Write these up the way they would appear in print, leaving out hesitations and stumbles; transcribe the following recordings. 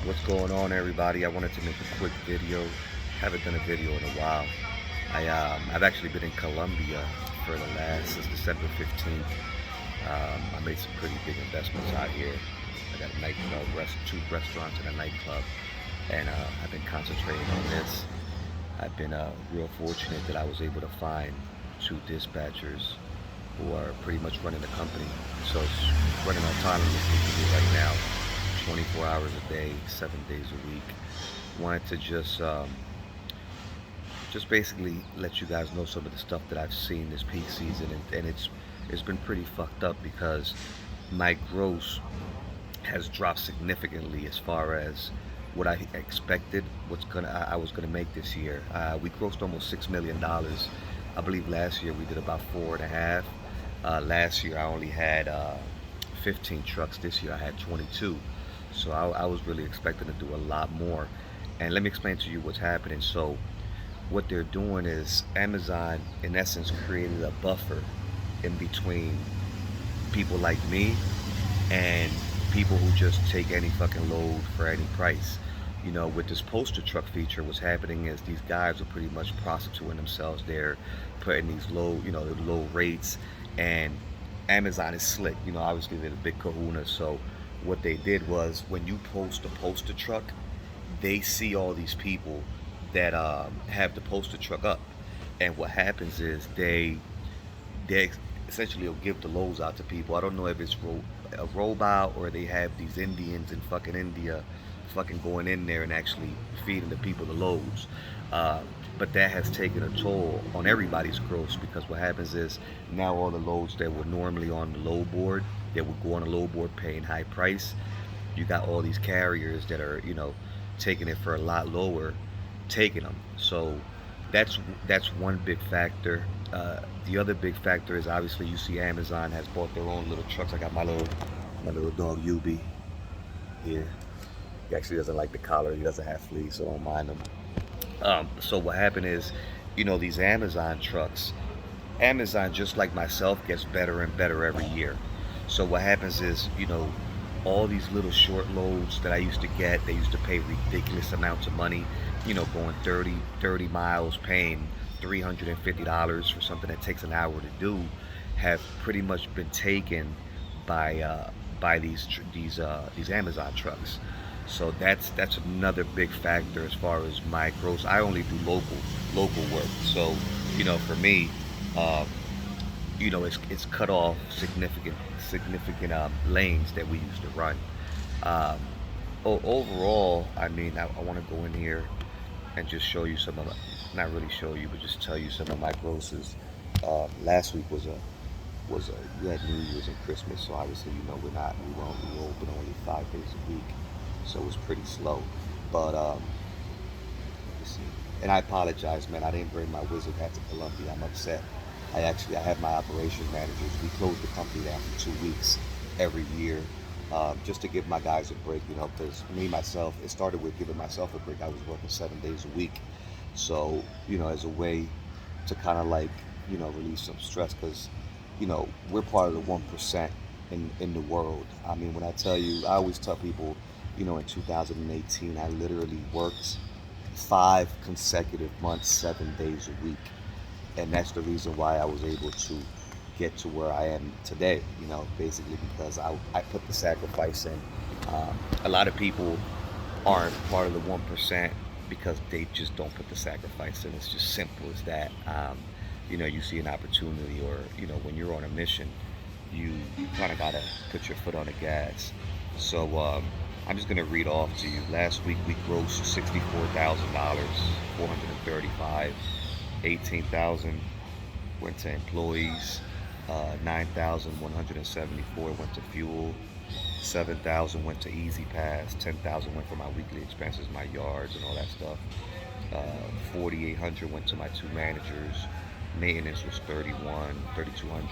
What's going on, everybody? I wanted to make a quick video. Haven't done a video in a while. I've actually been in Colombia for the last since December 15th. I made some pretty big investments out here. I got a nightclub, two restaurants and a nightclub, and I've been concentrating on this. I've been real fortunate that I was able to find two dispatchers who are pretty much running the company. So it's running autonomously right now, 24 hours a day, 7 days a week. Wanted to just basically let you guys know some of the stuff that I've seen this peak season, and it's been pretty fucked up because my gross has dropped significantly as far as what I expected. I was gonna make this year. We grossed almost $6 million. I believe last year we did about 4.5. Last year I only had 15 trucks. This year I had 22. So I was really expecting to do a lot more. And let me explain to you what's happening. So what they're doing is Amazon, in essence, created a buffer in between people like me and people who just take any fucking load for any price. You know, with this poster truck feature, what's happening is these guys are pretty much prostituting themselves. They're putting these low rates, and Amazon is slick. You know, obviously they're the big kahuna. So what they did was when you post a poster truck, they see all these people that have the poster truck up, and what happens is they essentially will give the loads out to people. I don't know if it's a robot or they have these Indians in fucking India fucking going in there and actually feeding the people the loads. Uh, but that has taken a toll on everybody's gross because what happens is now all the loads that were normally on the low board, that would go on the low board paying high price, you got all these carriers that are, taking it for a lot lower, taking them. So that's one big factor. The other big factor is obviously you see Amazon has bought their own little trucks. I got my little dog Yubi here. He actually doesn't like the collar. He doesn't have fleas, so don't mind him. So what happened is, these Amazon trucks, Amazon, just like myself, gets better and better every year. So what happens is, all these little short loads that I used to get, they used to pay ridiculous amounts of money, going 30 miles, paying $350 for something that takes an hour to do, have pretty much been taken by these Amazon trucks. So that's another big factor as far as my gross. I only do local work. So for me, uh, it's cut off significant lanes that we used to run. Um, Overall, I mean, I want to go in here and just show you some of the, not really show you, but just tell you some of my grosses. Last week was we had New Year's and Christmas, so obviously we were open only 5 days a week, so it was pretty slow. But let me see. And I apologize, man. I didn't bring my wizard hat to Colombia. I'm upset. I have my operations managers. We close the company down for 2 weeks every year, just to give my guys a break. Because me myself, it started with giving myself a break. I was working 7 days a week, so as a way to kind of like release some stress because we're part of the 1% in the world. I mean, when I tell you, I always tell people, in 2018, I literally worked 5 consecutive months, 7 days a week, and that's the reason why I was able to get to where I am today. Basically because I put the sacrifice in. A lot of people aren't part of the 1% because they just don't put the sacrifice in. It's just simple as that. You see an opportunity, or when you're on a mission, you kind of gotta put your foot on the gas. So I'm just gonna read off to you. Last week we grossed $64,000, 435, 18,000 went to employees, 9,174 went to fuel, 7,000 went to Easy Pass, 10,000 went for my weekly expenses, my yards and all that stuff. 4,800 went to my two managers. Maintenance was 3,200.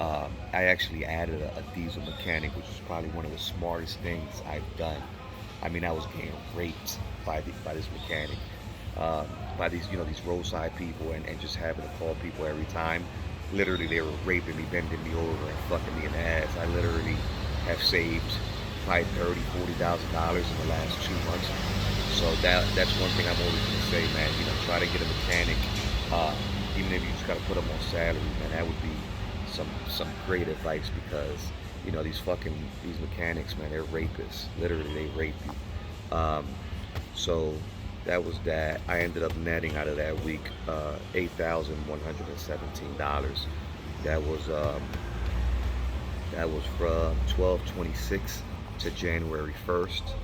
I actually added a diesel mechanic, which is probably one of the smartest things I've done. I mean, I was getting raped by this mechanic, by these roadside people, and just having to call people every time. Literally, they were raping me, bending me over, and fucking me in the ass. I literally have saved probably $30,000-$40,000 in the last 2 months. So that's one thing I'm always gonna say, man. You know, try to get a mechanic, uh, even if you just gotta put them on salary, man. That would be some great advice because you know these mechanics, man, they're rapists. Literally, they rape you. So that was that. I ended up netting out of that week $8,117. That was um, that was from 12/26 to January 1st.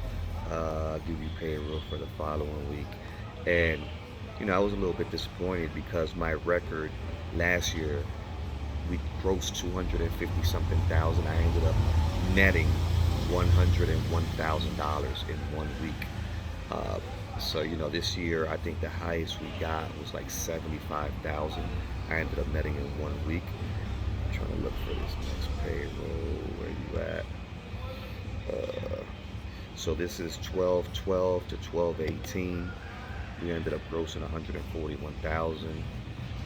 I'll give you payroll for the following week. And, you know, I was a little bit disappointed because my record last year, we grossed 250 something thousand. I ended up netting $101,000 in 1 week. Uh, so, you know, this year, I think the highest we got was like 75,000. I ended up netting in 1 week. I'm trying to look for this next payroll. Where you at? So this is 12/12 to 12/18. We ended up grossing 141,000.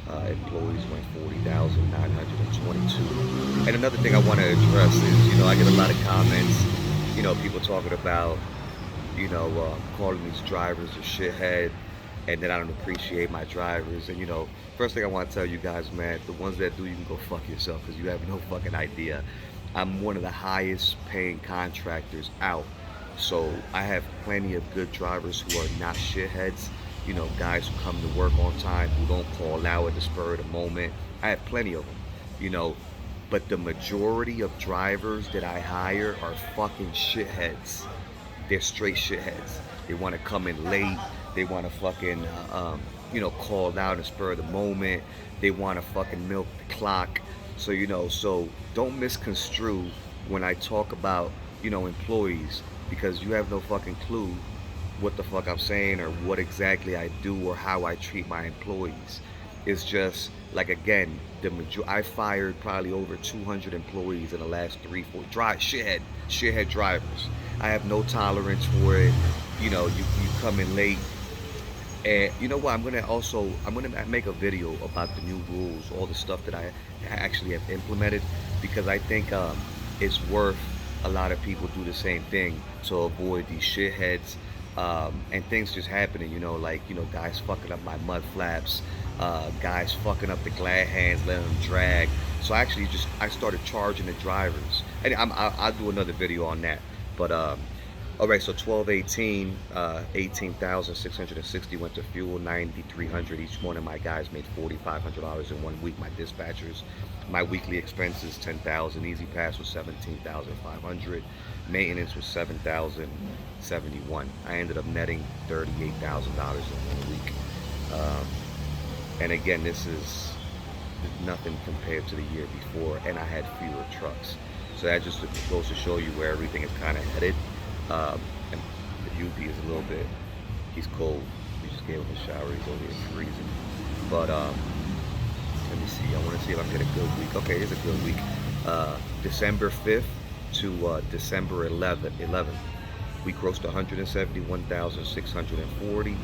Employees went 40,922. And another thing I want to address is, you know, I get a lot of comments, you know, people talking about, you know, calling these drivers a shithead, and then I don't appreciate my drivers. And you know, first thing I want to tell you guys, man, the ones that do, you can go fuck yourself because you have no fucking idea. I'm one of the highest paying contractors out. So I have plenty of good drivers who are not shitheads. You know, guys who come to work on time, who don't call out at the spur of the moment. I have plenty of them, you know. But the majority of drivers that I hire are fucking shitheads. They're straight shitheads. They want to come in late. They want to fucking, you know, call out at the spur of the moment. They want to fucking milk the clock. So, you know, so don't misconstrue when I talk about, you know, employees, because you have no fucking clue what the fuck I'm saying or what exactly I do or how I treat my employees. It's just like, again, I fired probably over 200 employees in the last 3-4 shithead drivers. I have no tolerance for it. You know, you come in late. And you know what? I'm gonna make a video about the new rules, all the stuff that I actually have implemented, because I think it's worth a lot of people do the same thing to avoid these shitheads, and things just happening. You know, like, you know, guys fucking up my mud flaps, guys fucking up the glad hands, letting them drag. So I started charging the drivers, and I'll do another video on that. But all right, so 12/18, 18,660 went to fuel, 9,300. Each one of my guys made $4,500 in 1 week. My dispatchers, my weekly expenses 10,000. Easy Pass was 17,500. Maintenance was 7,071. I ended up netting $38,000 in 1 week. And again, this is nothing compared to the year before, and I had fewer trucks. So that just goes to show you where everything is kind of headed. And the UP is a little bit, he's cold. We just gave him a shower, he's over here freezing. But let me see, I want to see if I can get a good week. Okay, it's a good week. December 5th to December 11th. We grossed 171,640,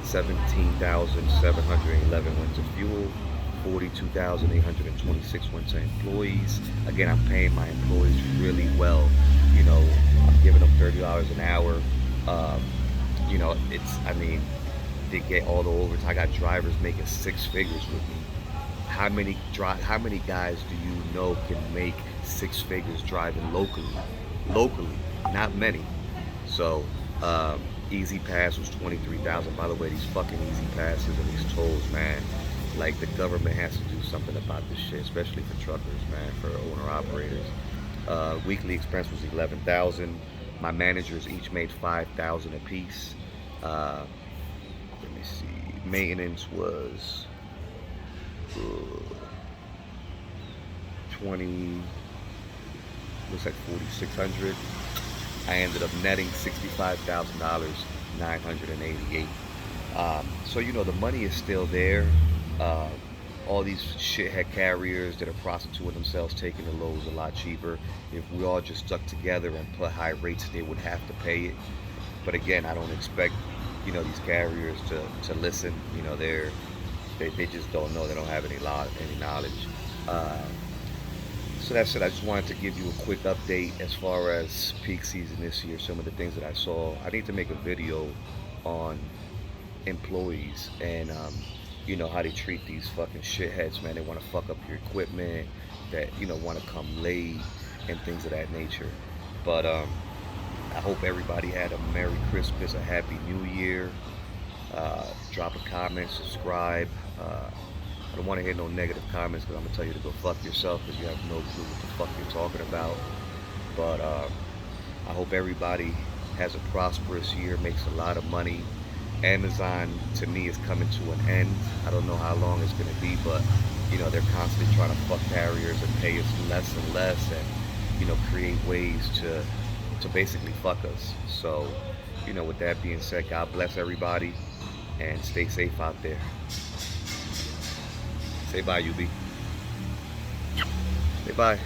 17,711 went to fuel, 42,826 went to employees. Again, I'm paying my employees really well. You know, I'm giving them $30 an hour. You know, they get all the overtime. I got drivers making 6 figures with me. How many guys do you know can make 6 figures driving locally? Locally, not many. So, Easy Pass was 23,000. By the way, these fucking Easy Passes and these tolls, man. Like, the government has to do something about this shit, especially for truckers, man, for owner operators. Weekly expense was 11,000. My managers each made 5,000 apiece. Let me see. Maintenance was 20. Looks like 4,600. I ended up netting $65,000, 988. So you know the money is still there. All these shithead carriers that are prostituting themselves, taking the loads a lot cheaper. If we all just stuck together and put high rates, they would have to pay it. But again, I don't expect, you know, these carriers to listen. You know, they just don't know. They don't have any knowledge. So that's it. I just wanted to give you a quick update as far as peak season this year, some of the things that I saw. I need to make a video on employees and how they treat these fucking shitheads, man. They want to fuck up your equipment, that want to come late and things of that nature. But I hope everybody had a Merry Christmas, a Happy New Year. Drop a comment, subscribe. I don't want to hear no negative comments because I'm gonna tell you to go fuck yourself because you have no clue what the fuck you're talking about. But I hope everybody has a prosperous year, makes a lot of money. Amazon to me is coming to an end. I don't know how long it's gonna be, but they're constantly trying to fuck carriers and pay us less and less, and create ways to basically fuck us. So with that being said, God bless everybody and stay safe out there. Say bye, UB. Say bye.